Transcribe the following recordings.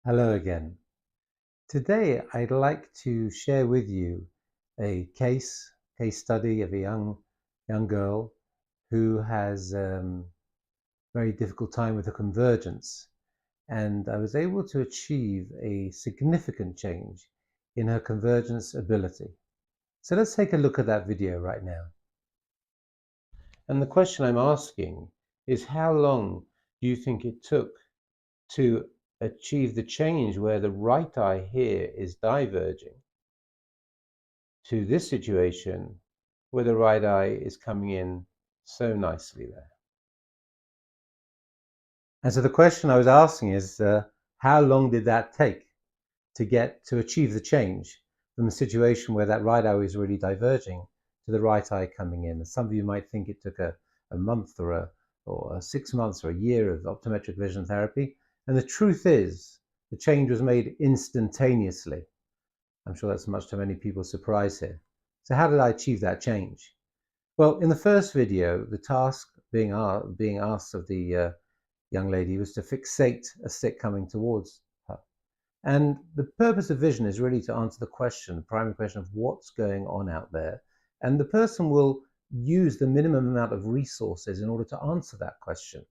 Hello again. Today I'd like to share with you a case study of a young girl who has very difficult time with the convergence, and I was able to achieve a significant change in her convergence ability. So let's take a look at that video right now. And the question I'm asking is, how long do you think it took to achieve the change where the right eye here is diverging to this situation where the right eye is coming in so nicely there? And so the question I was asking is, how long did that take to achieve the change from a situation where that right eye was really diverging to the right eye coming in? And some of you might think it took a month or 6 months or a year of optometric vision therapy. And the truth is, the change was made instantaneously. I'm sure that's much to many people's surprise here. So how did I achieve that change? Well, in the first video, the task being asked of the young lady was to fixate a stick coming towards her. And the purpose of vision is really to answer the primary question of what's going on out there. And the person will use the minimum amount of resources in order to answer that question.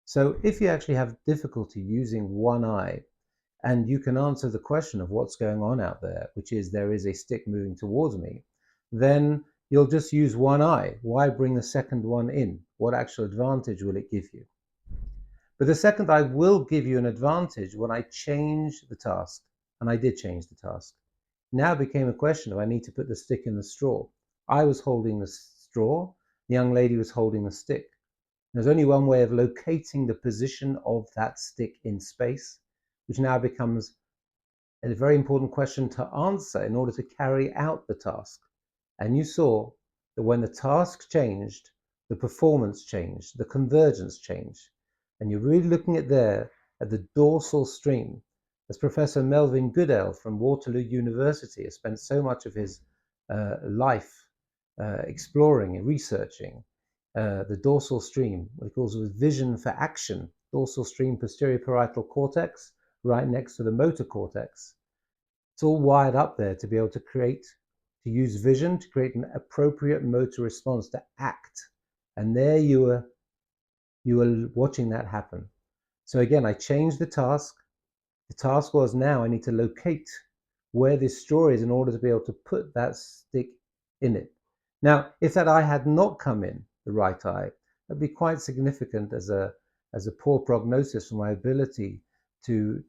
So if you actually have difficulty using one eye, and you can answer the question of what's going on out there, which is there is a stick moving towards me, then you'll just use one eye. Why bring the second one in? What actual advantage will it give you? But the second eye will give you an advantage when I change the task, and I did change the task. Now it became a question of I need to put the stick in the straw. I was holding the straw, the young lady was holding the stick. There's only one way of locating the position of that stick in space, which now becomes a very important question to answer in order to carry out the task. And you saw that when the task changed, the performance changed, the convergence changed. And you're really looking at the dorsal stream, as Professor Melvin Goodale from Waterloo University has spent so much of his life exploring and researching the dorsal stream, what he calls vision for action, dorsal stream posterior parietal cortex, right next to the motor cortex. It's all wired up there to be able to use vision to create an appropriate motor response to act. And there you were watching that happen. So again, I changed the task. The task was now I need to locate where this straw is in order to be able to put that stick in it. Now, if that eye had not come in, the right eye, that'd be quite significant as a poor prognosis for my ability to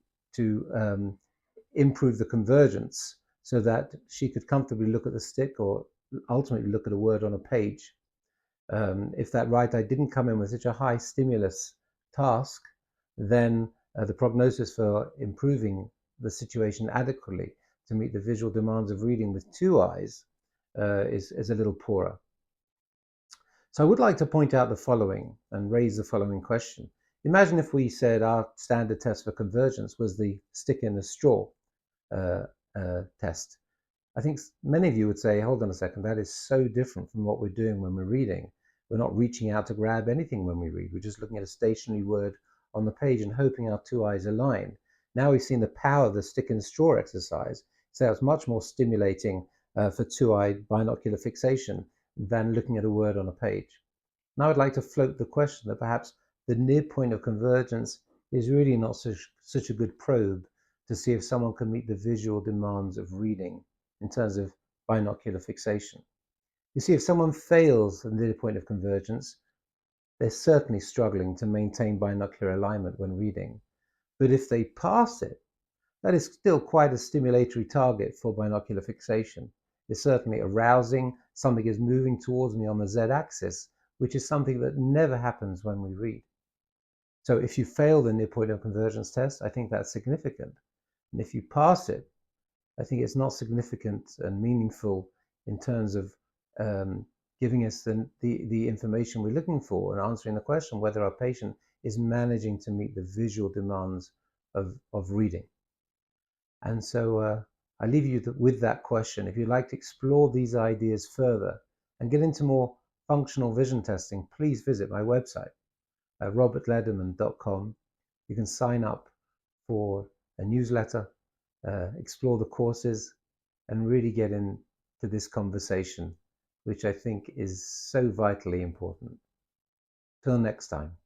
improve the convergence so that she could comfortably look at the stick or ultimately look at a word on a page. If that right eye didn't come in with such a high stimulus task, then the prognosis for improving the situation adequately to meet the visual demands of reading with two eyes is a little poorer. So I would like to point out the following and raise the following question. Imagine if we said our standard test for convergence was the stick in the straw test. I think many of you would say, hold on a second, that is so different from what we're doing when we're reading. We're not reaching out to grab anything when we read. We're just looking at a stationary word on the page and hoping our two eyes align. Now we've seen the power of the stick in the straw exercise. So it's much more stimulating for two-eye binocular fixation than looking at a word on a page. Now I'd like to float the question that perhaps the near point of convergence is really not such a good probe to see if someone can meet the visual demands of reading in terms of binocular fixation. You see, if someone fails the near point of convergence, they're certainly struggling to maintain binocular alignment when reading. But if they pass it, that is still quite a stimulatory target for binocular fixation. It's certainly arousing, something is moving towards me on the z-axis, which is something that never happens when we read. So if you fail the near point of convergence test, I think that's significant. And if you pass it, I think it's not significant and meaningful in terms of giving us the information we're looking for and answering the question whether our patient is managing to meet the visual demands of reading. And so I leave you with that question. If you'd like to explore these ideas further and get into more functional vision testing, please visit my website, robertlederman.com. You can sign up for a newsletter, explore the courses, and really get into this conversation, which I think is so vitally important. Till next time.